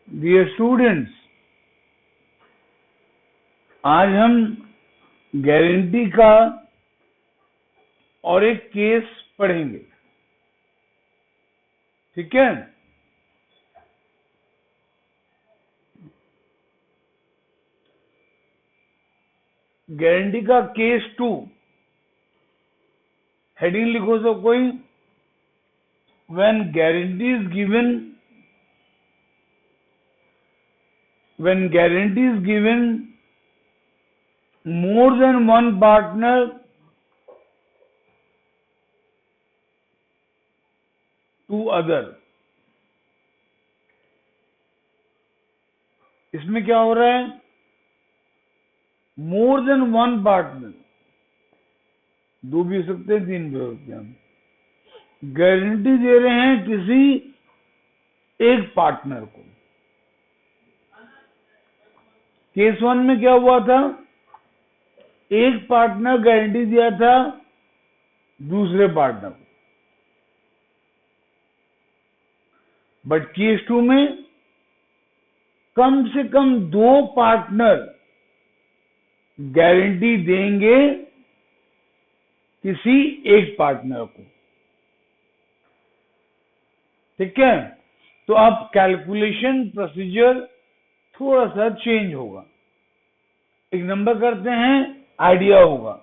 Dear students, आज हम guarantee का और एक केस पढ़ेंगे। ठीक है। गारंटी का केस 2, हेडिंग लिखो तो कोई। when guarantee is given more than one partner to other। इसमें क्या हो रहा है? मोर देन वन पार्टनर, दो भी हो सकते हैं, तीन भी हो सकते हैं। गारंटी दे रहे हैं किसी एक पार्टनर को। केस 1 में क्या हुआ था? एक पार्टनर गारंटी दिया था दूसरे पार्टनर को, बट केस 2 में कम से कम दो पार्टनर गारंटी देंगे किसी एक पार्टनर को। ठीक है। तो अब कैलकुलेशन प्रोसीजर थोड़ा सा चेंज होगा। एक नंबर करते हैं, आइडिया होगा।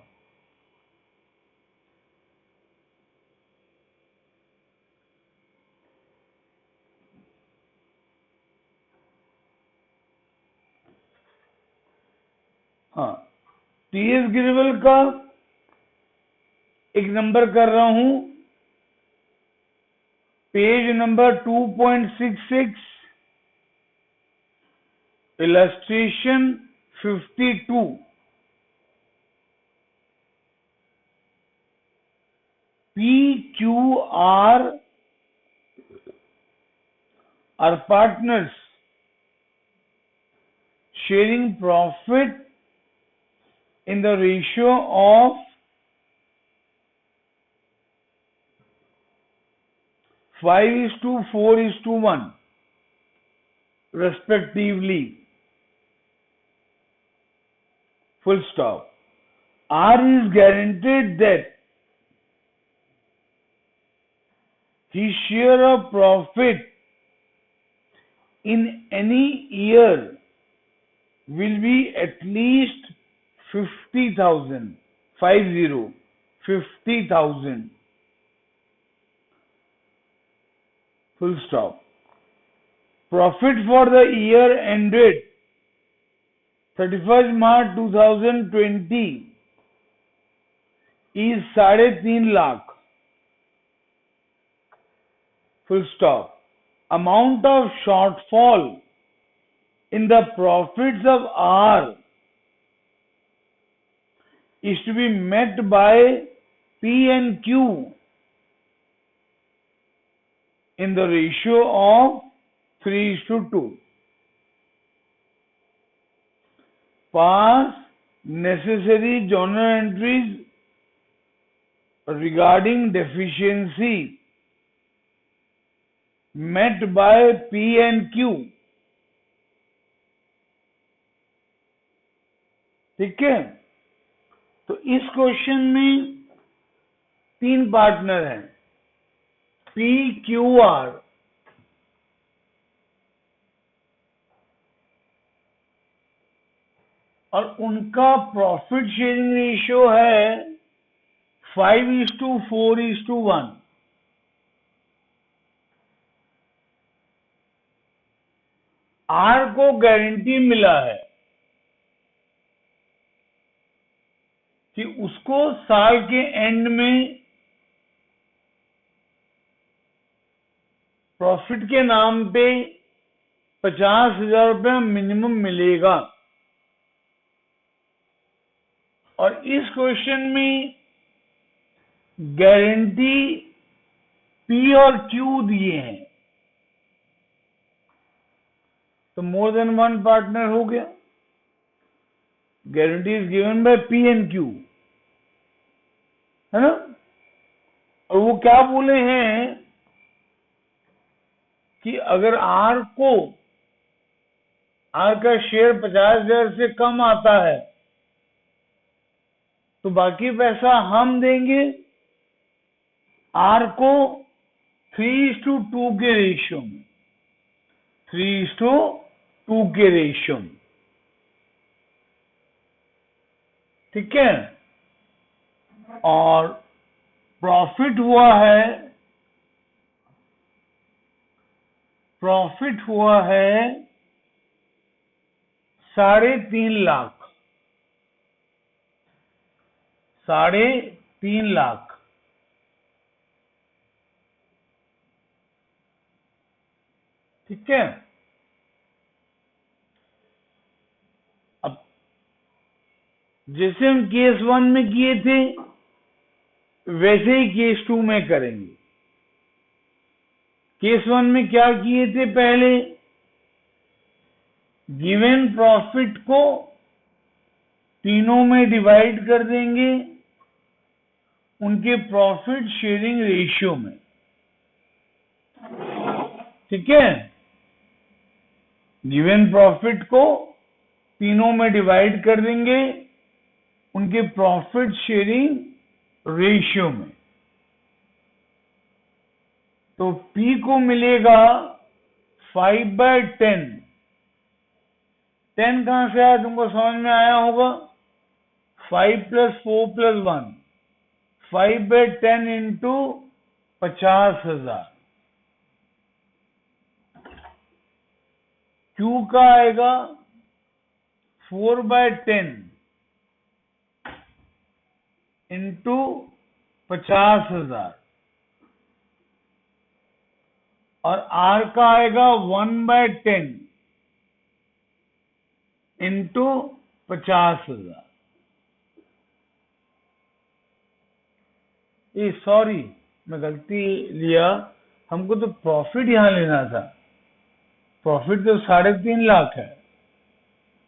हाँ, टीएस गिरवल का एक नंबर कर रहा हूं, page number 2.66, illustration 52। PQR are partners sharing profit in the ratio of 5:4:1 respectively, full stop. R is guaranteed that his share of profit in any year will be at least 50,000, 50,000, full stop. Profit for the year ended 31st March 2020 is 3.5 lakh, full stop. Amount of shortfall in the profits of R is to be met by P and Q in the ratio of 3:2. Pass necessary journal entries regarding deficiency met by P and Q। ठीक है। तो इस question में 3 partner हैं, PQR, और उनका profit sharing ratio है 5:4:1। Are को गारंटी मिला है कि उसको साल के एंड में प्रॉफिट के नाम पे 50,000 रुपये मिनिमम मिलेगा। और इस क्वेश्चन में गारंटी पी और क्यू दिए हैं, तो मोर देन वन पार्टनर हो गया। Guarantee is given by P and Q, है ना। और वो क्या बोले हैं कि अगर आर को आर का शेयर 50,000 से कम आता है तो बाकी पैसा हम देंगे आर को 3:2 के रेशियो में, 3:2 के रेशियो में। ठीक है, और प्रॉफिट हुआ है 3.5 लाख, 3.5 लाख। ठीक है, अब जैसे हम केस 1 में किए थे वैसे ही केस 2 में करेंगे। केस 1 में क्या किए थे, पहले गिवन प्रॉफिट को तीनों में डिवाइड कर देंगे उनके प्रॉफिट शेयरिंग रेशियो में। ठीक है, गिवन प्रॉफिट को तीनों में डिवाइड कर देंगे उनके प्रॉफिट शेयरिंग रेशियो में। तो P को मिलेगा 5/10। 10 कहां से आया, तुमको समझ में आया होगा। 5 + 4 + 1, 5/10 इंटू 50,000। Q का आएगा 4/10 इंटू 50,000 और R का आएगा 1/10 इंटू 50,000। सॉरी, मैं गलती लिया, हमको तो प्रॉफिट यहां लेना था। प्रॉफिट तो 3.5 लाख है,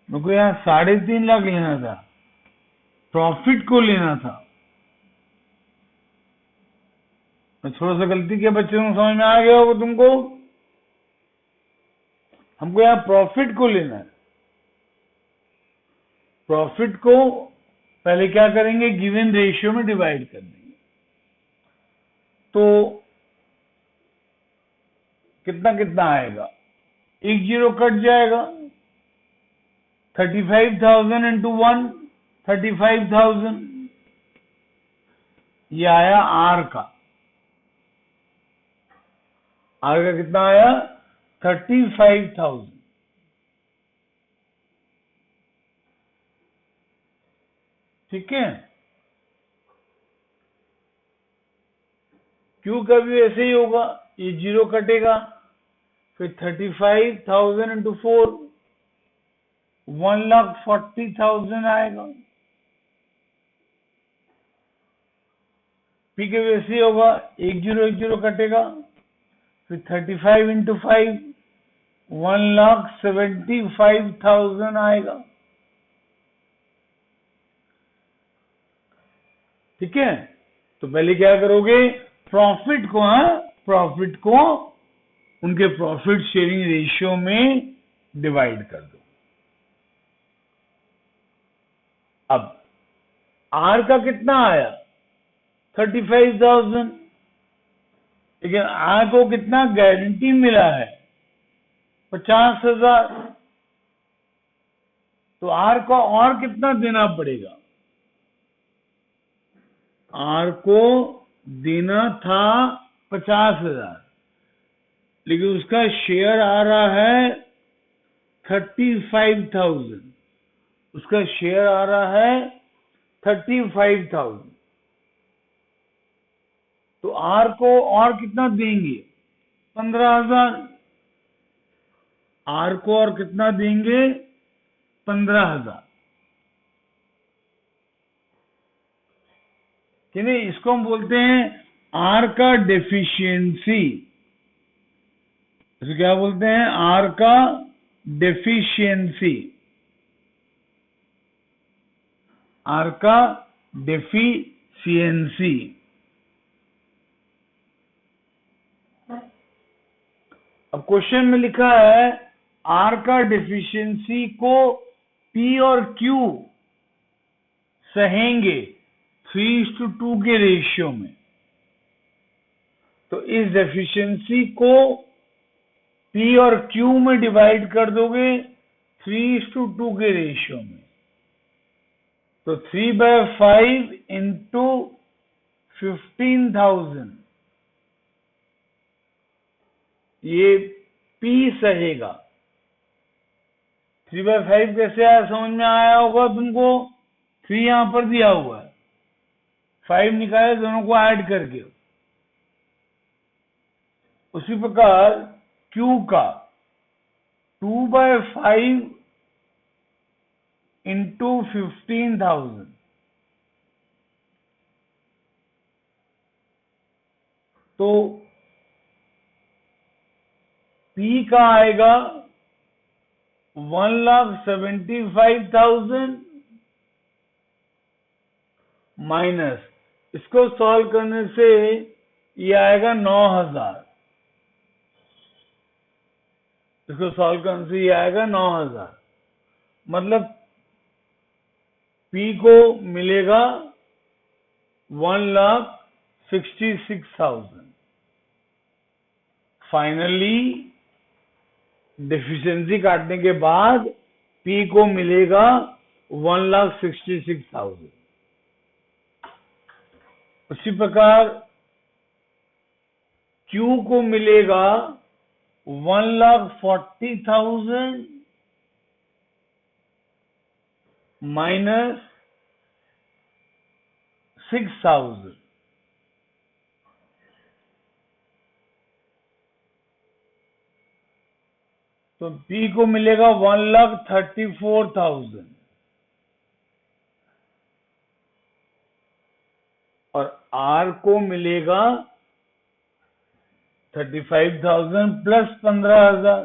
मुझको यहाँ 3.5 लाख लेना था, प्रॉफिट को लेना था। मैं थोड़ा सा गलती किया, बच्चों को समझ में आ गया होगा तुमको। हमको यहाँ प्रॉफिट को लेना है। प्रॉफिट को पहले क्या करेंगे, गिवन रेशियो में डिवाइड कर देंगे। तो कितना कितना आएगा, 1 0 कट जाएगा। 35,000 इंटू 1, 35,000। ये आया आर का। आर का कितना आया, 35,000। ठीक है, क्यू का भी ऐसे ही होगा, ये 0 कटेगा, फिर 35,000 इंटू 4, 1,40,000 आएगा। पी के भी ऐसे ही होगा, 1 0 1 0 कटेगा, फिर 35 इंटू 5, 1,75,000 आएगा। ठीक है, तो पहले क्या करोगे, प्रॉफिट को, प्रॉफिट को उनके प्रॉफिट शेयरिंग रेशियो में डिवाइड कर दो। अब आर का कितना आया, 35,000, लेकिन आर को कितना गारंटी मिला है, 50,000। तो आर को और कितना देना पड़ेगा, आर को देना था 50,000, लेकिन उसका शेयर आ रहा है 35,000। उसका शेयर आ रहा है 35,000। तो आर को और कितना देंगे, 15,000। आर को और कितना देंगे, 15,000। कि नहीं, इसको हम बोलते हैं आर का डेफिशिएंसी। इसे क्या बोलते हैं, आर का डेफिशिएंसी। आर का डेफिशिएंसी। अब क्वेश्चन में लिखा है आर का डेफिशिएंसी को पी और क्यू सहेंगे 3:2 के रेशियो में। तो इस डेफिशिएंसी को पी और क्यू में डिवाइड कर दोगे 3:2 के रेशियो में। तो 3/5 इंटू 15,000 ये पी सहेगा। 3/5 कैसे आया समझ में आया होगा तुमको। 3 यहां पर दिया हुआ है, 5 निकाले दोनों को ऐड करके। उसी प्रकार Q का 2/5 इंटू 15,000 तो P का आएगा 1,75,000 माइनस, इसको सॉल्व करने से ये आएगा 9,000। इसको सॉल्व करने से ये आएगा 9,000। मतलब P को मिलेगा 1,66,000। फाइनली डेफिशिएंसी काटने के बाद P को मिलेगा 1,66,000। उसी प्रकार Q को मिलेगा 1,40,000 माइनस 6,000। तो P को मिलेगा 1,34,000 और R को मिलेगा 35,000 प्लस 15,000,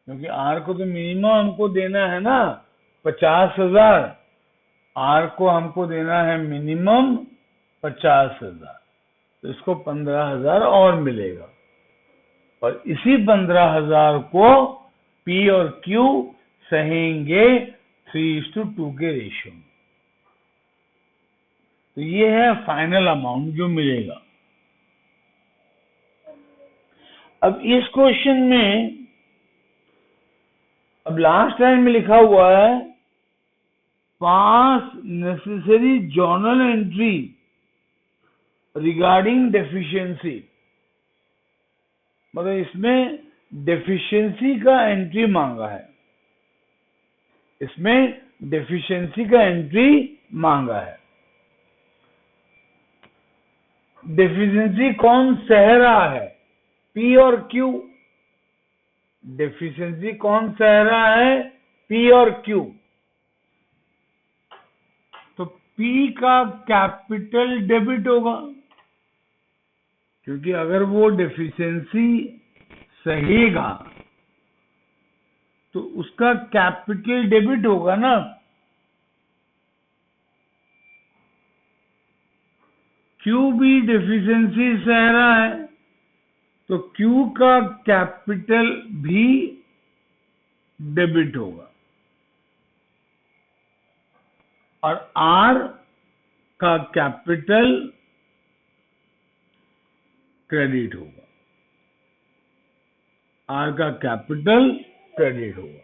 क्योंकि R को तो मिनिमम हमको देना है ना 50,000। R को हमको देना है मिनिमम 50,000, तो इसको 15,000 और मिलेगा। और इसी 15,000 को P और Q सहेंगे 3:2 के रेशियो में। तो ये है फाइनल अमाउंट जो मिलेगा। अब इस क्वेश्चन में अब लास्ट लाइन में लिखा हुआ है पास necessary journal entry regarding deficiency. मतलब इसमें डेफिशिएंसी का एंट्री मांगा है, इसमें डेफिशिएंसी का एंट्री मांगा है। डेफिशिएंसी कौन सह रहा है, P और Q। डेफिशिएंसी कौन सह रहा है, P और Q। तो P का कैपिटल डेबिट होगा, क्योंकि अगर वो डेफिशिएंसी सहेगा तो उसका कैपिटल डेबिट होगा ना। Q भी डेफिशिएंसी सह रहा है तो Q का कैपिटल भी डेबिट होगा और R का कैपिटल क्रेडिट होगा। R का कैपिटल क्रेडिट होगा।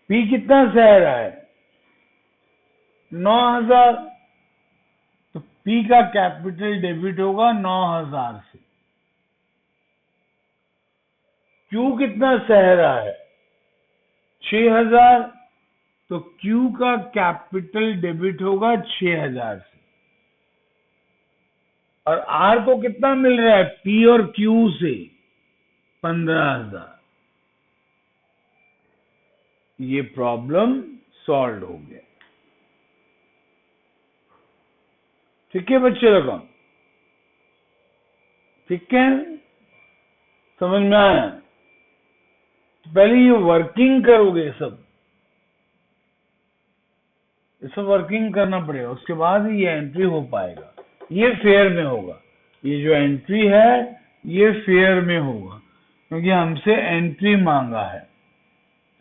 P कितना सह रहा है, 9,000, तो P का कैपिटल डेबिट होगा 9,000 से। Q कितना सह रहा है, 6,000, तो Q का कैपिटल डेबिट होगा 6,000 से। और R को कितना मिल रहा है, P और Q से 15,000। ये प्रॉब्लम सॉल्व हो गया। ठीक है बच्चे लोगों, ठीक है, समझ में आया। तो पहले ये वर्किंग करोगे, ये सब वर्किंग करना पड़ेगा, उसके बाद ही ये एंट्री हो पाएगा। ये फेयर में होगा, ये जो एंट्री है ये फेयर में होगा। क्योंकि हमसे एंट्री मांगा है,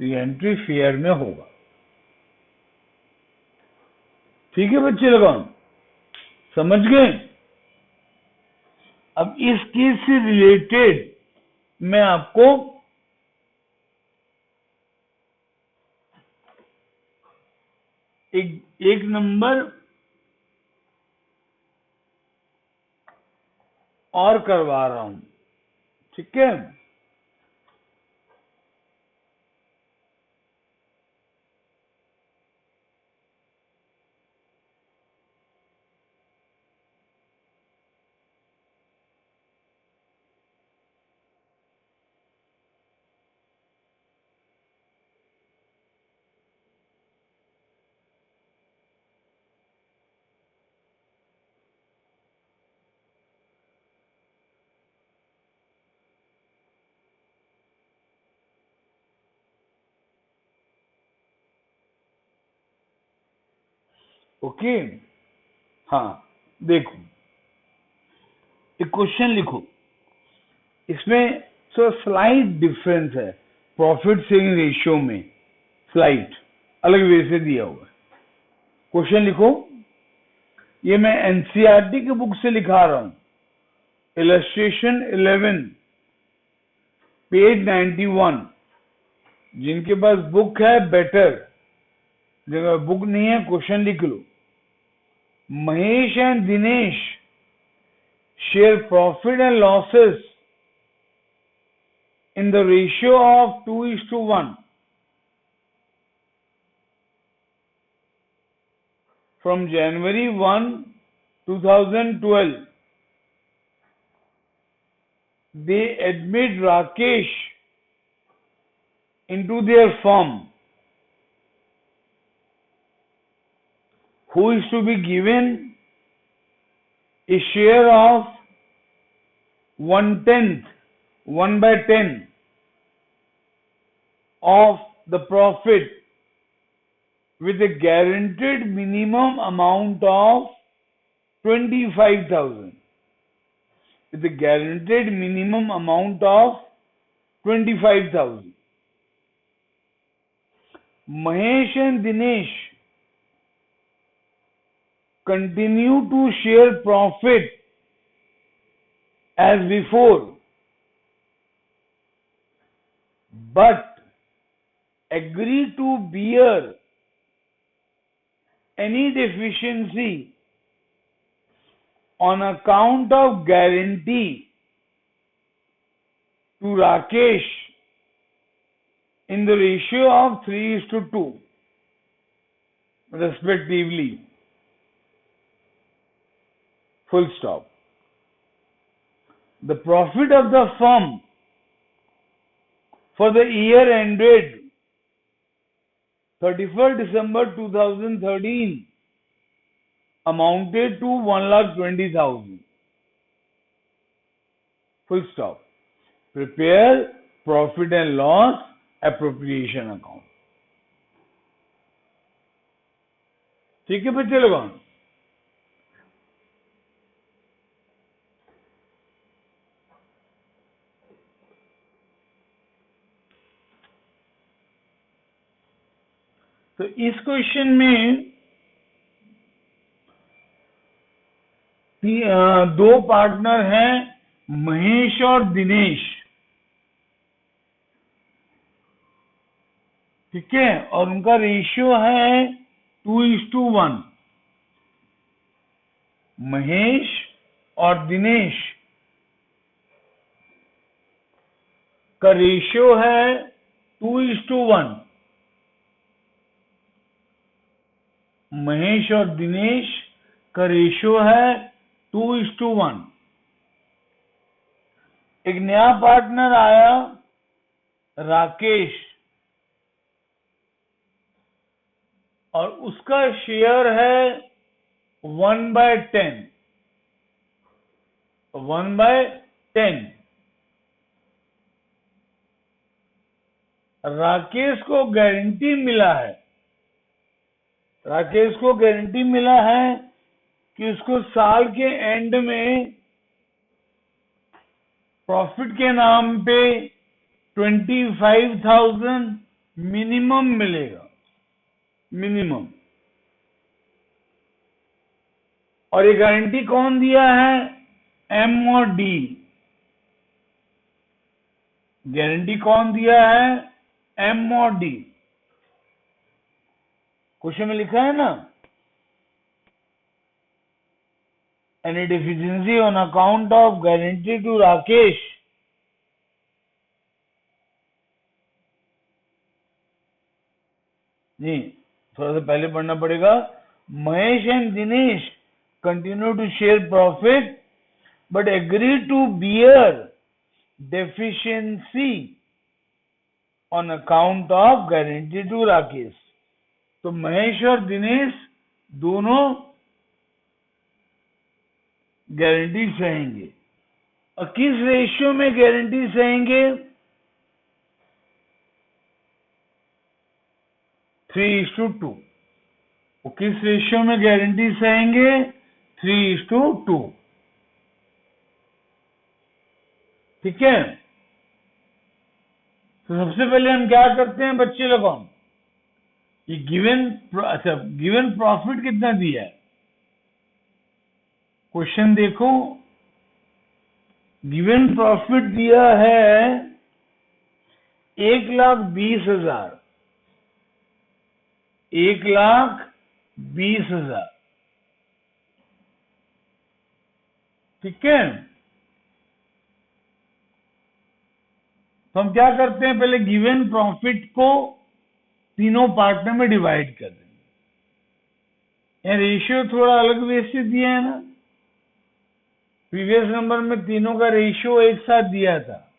तो ये एंट्री फेयर में होगा। ठीक है बच्चे लोगों, समझ गए? अब इस केस से रिलेटेड मैं आपको एक नंबर और करवा रहा हूं, ठीक है? ओके, हाँ देखो, एक क्वेश्चन लिखो, इसमें तो स्लाइट डिफरेंस है प्रॉफिट शेयरिंग रेशियो में, स्लाइट अलग वे से दिया हुआ है। क्वेश्चन लिखो, ये मैं एनसीईआरटी के बुक से लिखा रहा हूं, इलस्ट्रेशन 11 पेज 91। जिनके पास बुक है बेटर, जिनका बुक नहीं है क्वेश्चन लिख लो। Mahesh and Dinesh share profit and losses in the ratio of 2:1 from January 1, 2012. They admit Rakesh into their firm, who is to be given a share of 1/10, 1/10 of the profit with a guaranteed minimum amount of 25,000. With a guaranteed minimum amount of 25,000. Mahesh and Dinesh continue to share profit as before, but agree to bear any deficiency on account of guarantee to Rakesh in the ratio of 3:2 respectively. Full stop. The profit of the firm for the year ended 31st December 2013 amounted to 1,20,000. Full stop. Prepare profit and loss appropriation account. ठीक है बच्चे लोगों, तो इस question में दो partner हैं, महेश और दिनेश, ठीक है, और उनका रेशियो है 2:1। महेश और दिनेश का रेशियो है 2:1। महेश और दिनेश का रेशियो है 2:1। एक नया पार्टनर आया, राकेश, और उसका शेयर है 1/10। 1/10। राकेश को गारंटी मिला है, राकेश को गारंटी मिला है कि उसको साल के एंड में प्रॉफिट के नाम पे 25,000 मिनिमम मिलेगा, मिनिमम। और ये गारंटी कौन दिया है? एम और डी। गारंटी कौन दिया है? एम और डी। क्वेश्चन में लिखा है ना, any deficiency on account of guarantee to Rakesh ji, थोड़ा सा पहले पढ़ना पड़ेगा। Mahesh and Dinesh continue to share profit but agree to bear deficiency on account of guarantee to Rakesh. तो महेश और दिनेश दोनों गारंटी सहेंगे। और किस रेशियो में गारंटी सहेंगे? 3:2। वो किस रेशियो में गारंटी सहेंगे? 3:2। ठीक है। तो सबसे पहले हम क्या करते हैं बच्चे लोगों, ये गिवन प्रॉफिट कितना दिया है? क्वेश्चन देखो, गिवन प्रॉफिट दिया है 1,20,000। 1,20,000। ठीक है। तो हम क्या करते हैं, पहले गिवन प्रॉफिट को तीनों पार्टनर में डिवाइड कर देंगे। यहाँ रेशियो थोड़ा अलग वे से दिया है ना, प्रीवियस नंबर में तीनों का रेशियो एक साथ दिया था,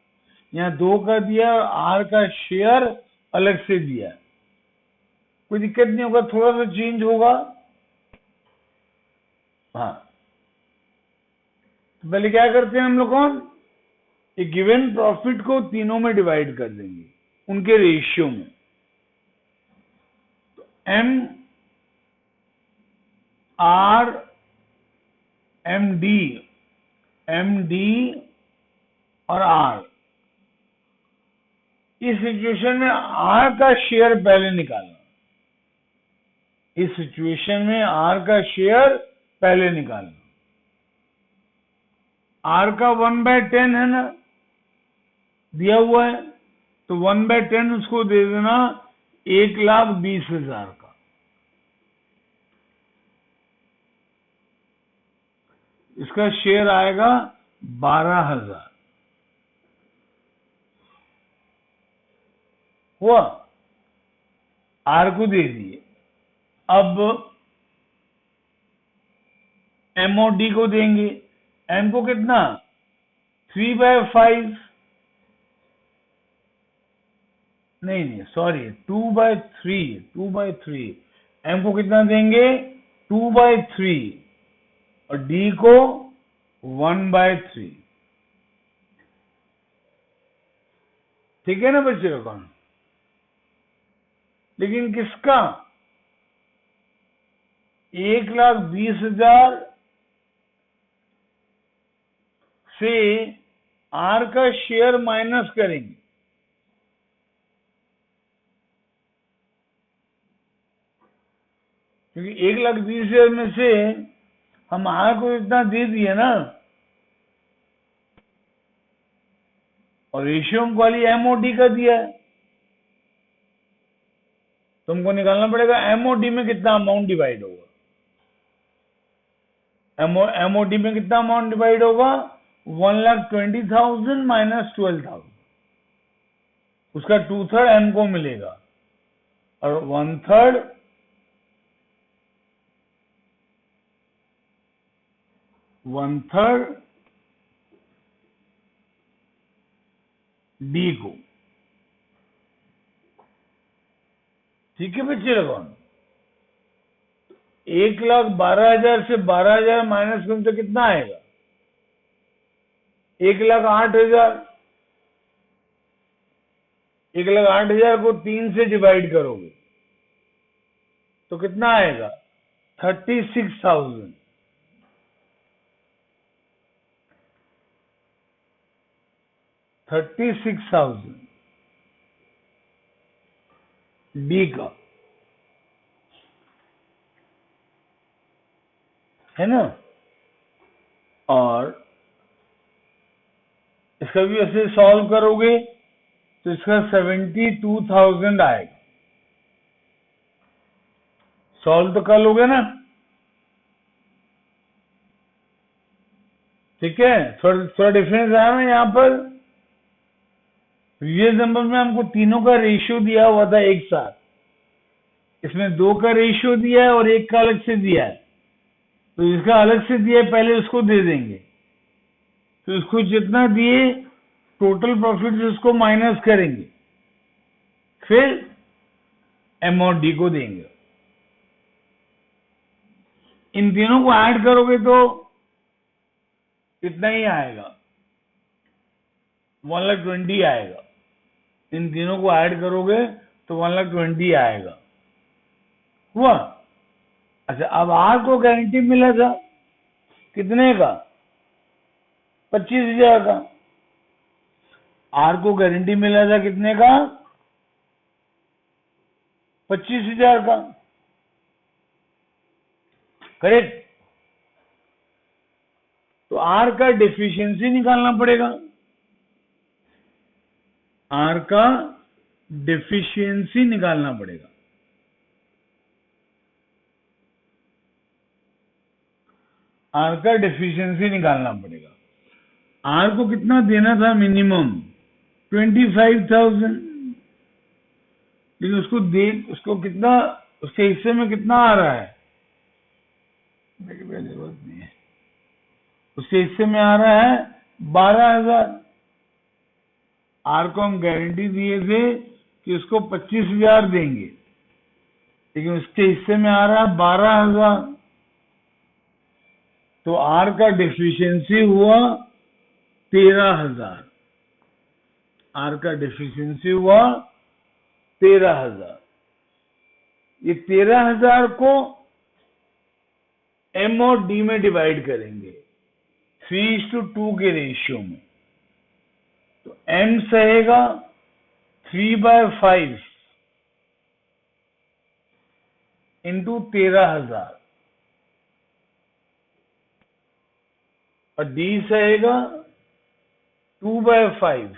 यहाँ 2 का दिया और आर का शेयर अलग से दिया। कोई दिक्कत नहीं होगा, थोड़ा सा चेंज होगा। हाँ, तो पहले क्या करते हैं हम लोग, ये गिवन प्रॉफिट को तीनों में डिवाइड कर देंगे उनके रेशियो में। तो एम आर एम डी और आर। इस सिचुएशन में आर का शेयर पहले निकालना। इस सिचुएशन में आर का शेयर पहले निकालना। आर का 1/10 है ना, दिया हुआ है, तो 1/10 उसको दे देना 1,20,000 का। इसका शेयर आएगा 12,000। हुआ, आर को दे दिए। अब एम और डी को देंगे। एम को कितना? 3/5। नहीं सॉरी, 2/3। एम को कितना देंगे? 2/3 और डी को 1/3। ठीक है ना बच्चे लोग? लेकिन किसका? 1,20,000 से आर का शेयर माइनस करेंगे। क्योंकि 1,20,000 में से हम आर को इतना दे दिए ना, और रेशियो वाली एम और डी का दिया है, तुमको निकालना पड़ेगा एम और डी में कितना अमाउंट डिवाइड होगा। एम और डी में कितना अमाउंट डिवाइड होगा? 1,20,000 माइनस 12,000। उसका 2/3 एम को मिलेगा और 1/3 डी को। ठीक है बच्चे लोगों, 1,12,000 से 12,000 माइनस करें तो कितना आएगा? 1,08,000। 1,08,000 को 3 से डिवाइड करोगे तो कितना आएगा? 36,000। 36,000। डी का, है ना। और इसका भी ऐसे सॉल्व करोगे तो इसका 72,000 आएगा। सॉल्व तो कर लोगे ना, ठीक है। थोड़ा डिफरेंस आया ना यहाँ पर। प्रीवियस नंबर में हमको तीनों का रेशियो दिया हुआ था एक साथ, इसमें 2 का रेशियो दिया है और 1 का अलग से दिया है। तो जिसका अलग से दिया है पहले उसको दे देंगे, तो उसको जितना दिए टोटल प्रॉफिट से उसको माइनस करेंगे, फिर एम और डी को देंगे। इन तीनों को ऐड करोगे तो इतना ही आएगा, 1,20,000 आएगा। इन तीनों को ऐड करोगे तो 1,20,000 आएगा, हुआ। अच्छा, अब आर को गारंटी मिला था कितने का? 25,000 का। आर को गारंटी मिला था कितने का? 25,000 का, करेक्ट। तो आर का डेफिशिएंसी निकालना पड़ेगा। आर का डेफिशिएंसी निकालना पड़ेगा। आर का डेफिशिएंसी निकालना पड़ेगा। आर को कितना देना था मिनिमम? 25,000। लेकिन उसको कितना, उसके हिस्से में कितना आ रहा है? जरूरत नहीं है। उसके हिस्से में आ रहा है 12,000। आर को हम गारंटी दिए थे कि उसको 25,000 देंगे, लेकिन उसके हिस्से में आ रहा है 12,000। तो आर का डेफिशिएंसी हुआ 13,000। आर का डेफिशिएंसी हुआ 13,000। ये 13,000 को एम और डी में डिवाइड करेंगे 3:2 के रेशियो में। तो एम सहेगा 3/5 इंटू 13,000 और डी सहेगा 2/5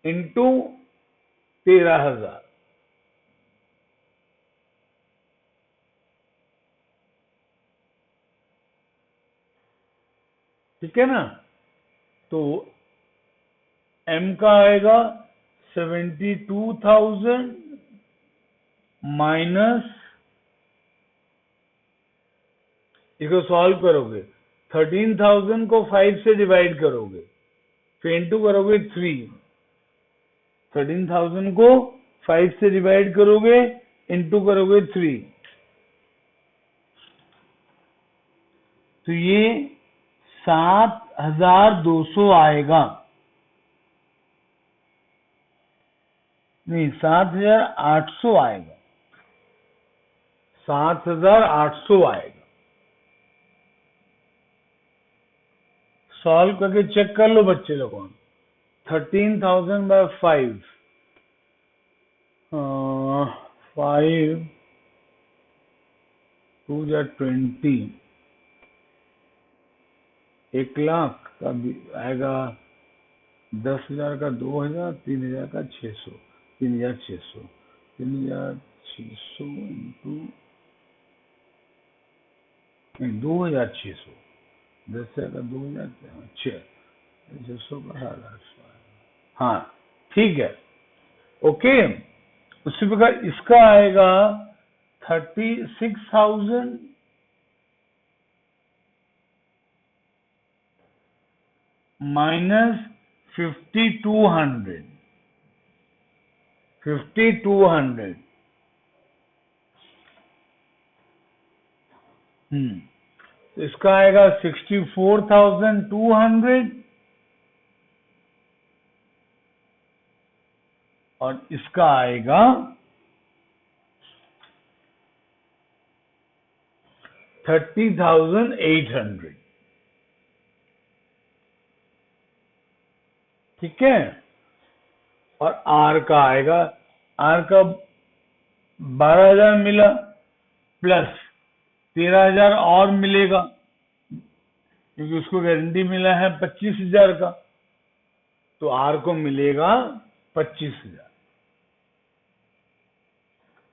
इंटू 13,000। ठीक है ना। तो एम का आएगा 72,000 माइनस, इसको सॉल्व करोगे 13,000 को 5 से डिवाइड करोगे, फिर इंटू करोगे 3। 13,000 को 5 से डिवाइड करोगे, इंटू करोगे 3। तो ये 7,200 आएगा। नहीं, 7,800 आएगा। 7,800 आएगा। सॉल्व करके चेक कर लो बच्चे लोगों। 13,000/5 5 2 या 20, 1,00,000 का भी आएगा। 10,000 का 2,000, 3,000 का 600, 3,600, 3,600 इंटू 2,600, 10,000 का 2,000, 600 का 7,800। हाँ, ठीक है, ओके। उसी प्रकार इसका आएगा 36,000 माइनस 5,200। 5,200। तो इसका आएगा 64,200 और इसका आएगा 30,800। ठीक है। और आर का आएगा, आर का 12,000 मिला प्लस 13,000 और मिलेगा क्योंकि उसको गारंटी मिला है 25,000 का, तो आर को मिलेगा 25,000।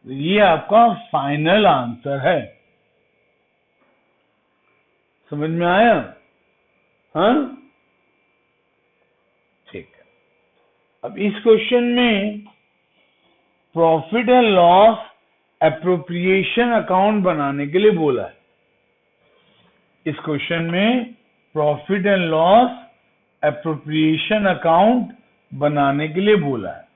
तो ये आपका फाइनल आंसर है। समझ में आया? हाँ, ठीक है। अब इस क्वेश्चन में profit and loss appropriation account बनाने के लिए बोला है। इस क्वेश्चन में profit and loss appropriation account बनाने के लिए बोला है।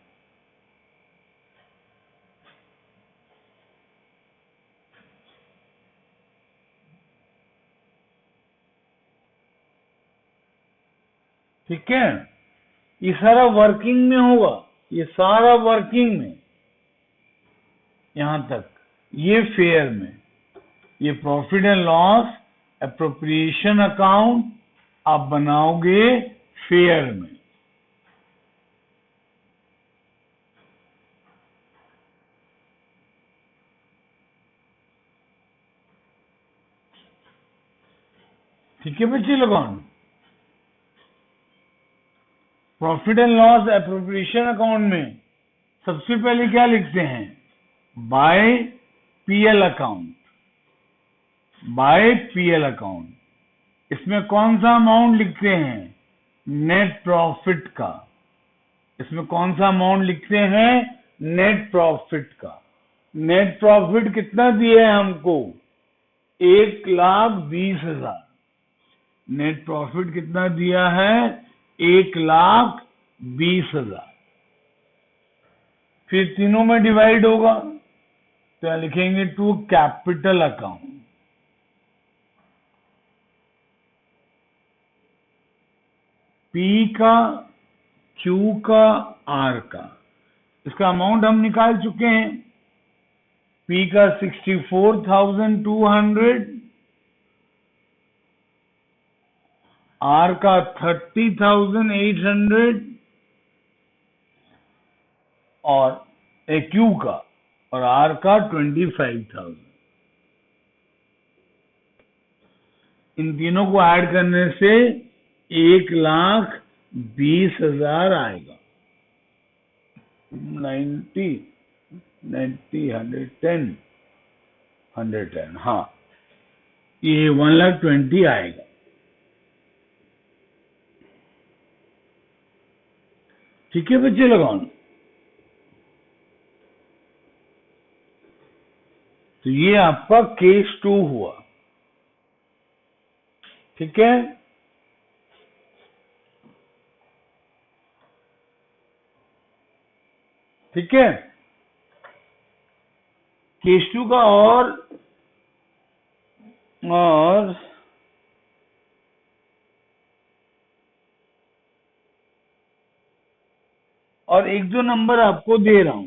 ठीक है, ये सारा वर्किंग में होगा, ये सारा वर्किंग में, यहां तक ये फेयर में, ये profit and loss appropriation account आप बनाओगे फेयर में। ठीक है बच्चे लोगों, profit and loss appropriation account में सबसे पहले क्या लिखते हैं? By PL account, by PL account. इसमें कौन सा अमाउंट लिखते हैं? नेट प्रॉफिट का। इसमें कौन सा अमाउंट लिखते हैं? नेट प्रॉफिट का। नेट प्रॉफिट कितना दिया है हमको? 1,20,000। नेट प्रॉफिट कितना दिया है? 1,20,000। फिर तीनों में डिवाइड होगा तो यहां लिखेंगे टू कैपिटल अकाउंट। पी का, क्यू का, आर का, इसका अमाउंट हम निकाल चुके हैं। पी का 64,200, आर का 30,800 और क्यू का और आर का 25,000। इन तीनों को ऐड करने से 1,20,000 आएगा। 90, 110, 110, हाँ, ये 1,20,000 आएगा। ठीक है बच्चे लोगों, तो ये आपका केस 2 हुआ। ठीक है, ठीक है। केस 2 का और एक दो नंबर आपको दे रहा हूं।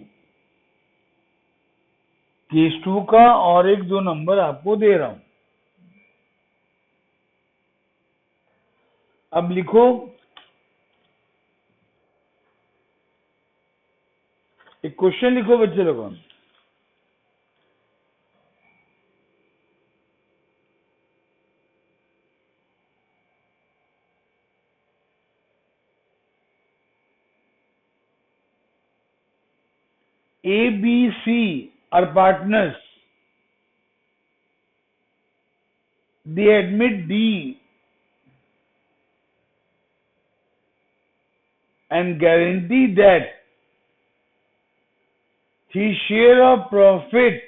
केस 2 का और एक दो नंबर आपको दे रहा हूं। अब लिखो, एक क्वेश्चन लिखो बच्चे लोगों। A, B, C are partners. They admit D and guarantee that his share of profit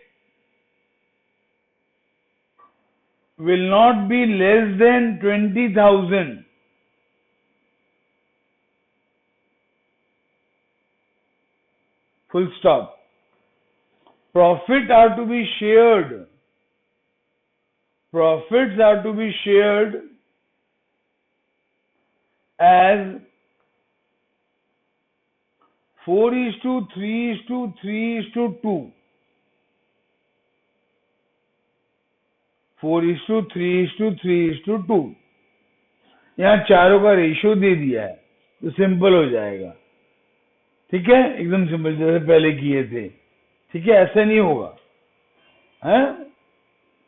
will not be less than 20,000. Full stop. Profits are to be shared. Profits are to be shared as 4:3:3:2. 4:3:3:2। यहां चारों का ratio दे दिया है तो simple हो जाएगा। ठीक है, एकदम सिंपल जैसे पहले किए थे। ठीक है, ऐसा नहीं होगा है।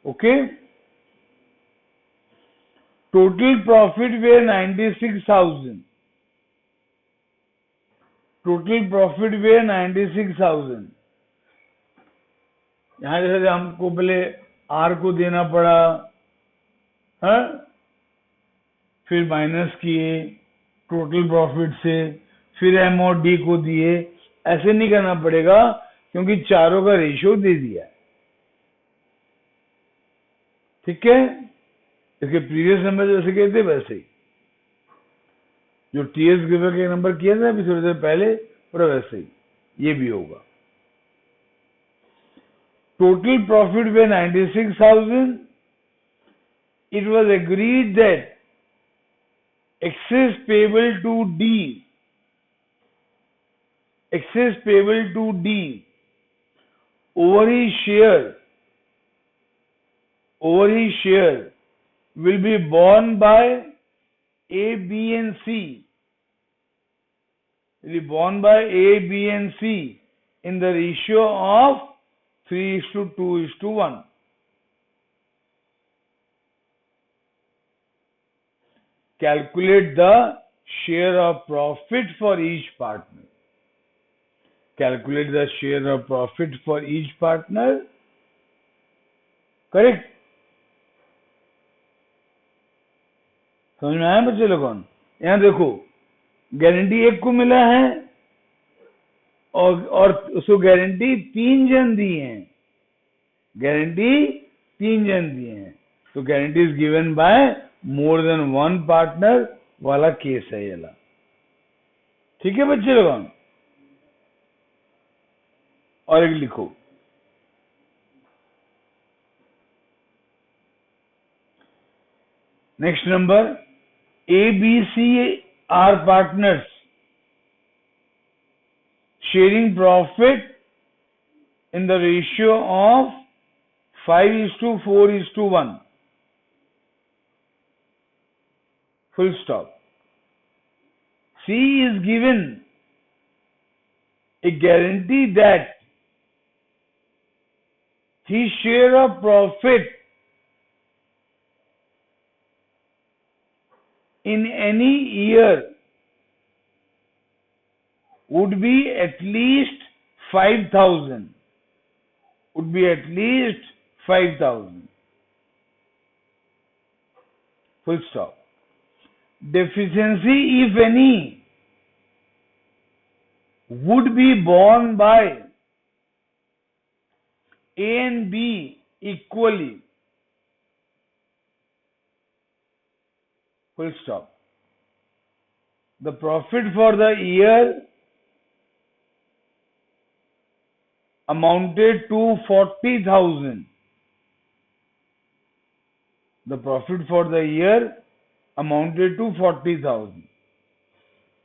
Okay, total profit were 96,000, total profit were 96,000। यहां जैसे हमको पहले आर को देना पड़ा है, फिर माइनस किए टोटल प्रॉफिट से, फिर एम और डी को दिए। ऐसे नहीं करना पड़ेगा क्योंकि चारों का रेशियो दे दिया है। ठीक है, इसके प्रीवियस नंबर जैसे किए थे वैसे ही, जो टीएस गिवर के नंबर किया था अभी थोड़ी देर पहले, पूरा वैसे ही ये भी होगा। Total profit way 96,000। It was agreed that excess payable to D, excess payable to D over his share will be borne by A, B and C, will be borne by A, B and C in the ratio of 3:2:1. Calculate the share of profit for each partner. Calculate the share of profit for each partner. Correct? समझ में आया बच्चे लोगों? यहां देखो, guarantee एक को मिला है और उसको गारंटी 3 जन दी है, गारंटी 3 जन दिए हैं, तो guarantee is given by more than 1 partner वाला केस है ये वाला। ठीक है बच्चे लोगों? और एक लिखो, next number, A B C are partners sharing profit in the ratio of 5:4:1. Full stop. C is given a guarantee that his share of profit in any year would be at least 5,000. Would be at least 5,000. Full stop. Deficiency, if any, would be borne by A and B equally. Full stop. The profit for the year amounted to 40,000. The profit for the year amounted to 40,000.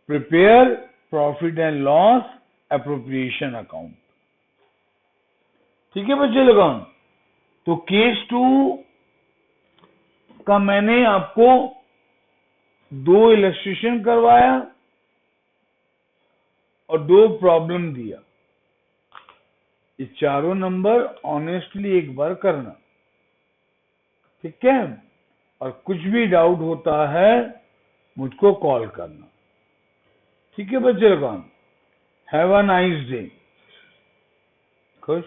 Prepare profit and loss appropriation account. ठीक है बच्चे लोगों? तो case 2 का मैंने आपको 2 illustration करवाया और 2 प्रॉब्लम दिया। ये चारों नंबर ऑनेस्टली एक बार करना, ठीक है? और कुछ भी डाउट होता है मुझको कॉल करना, ठीक है बच्चे लोगों? Have a nice day. खुश।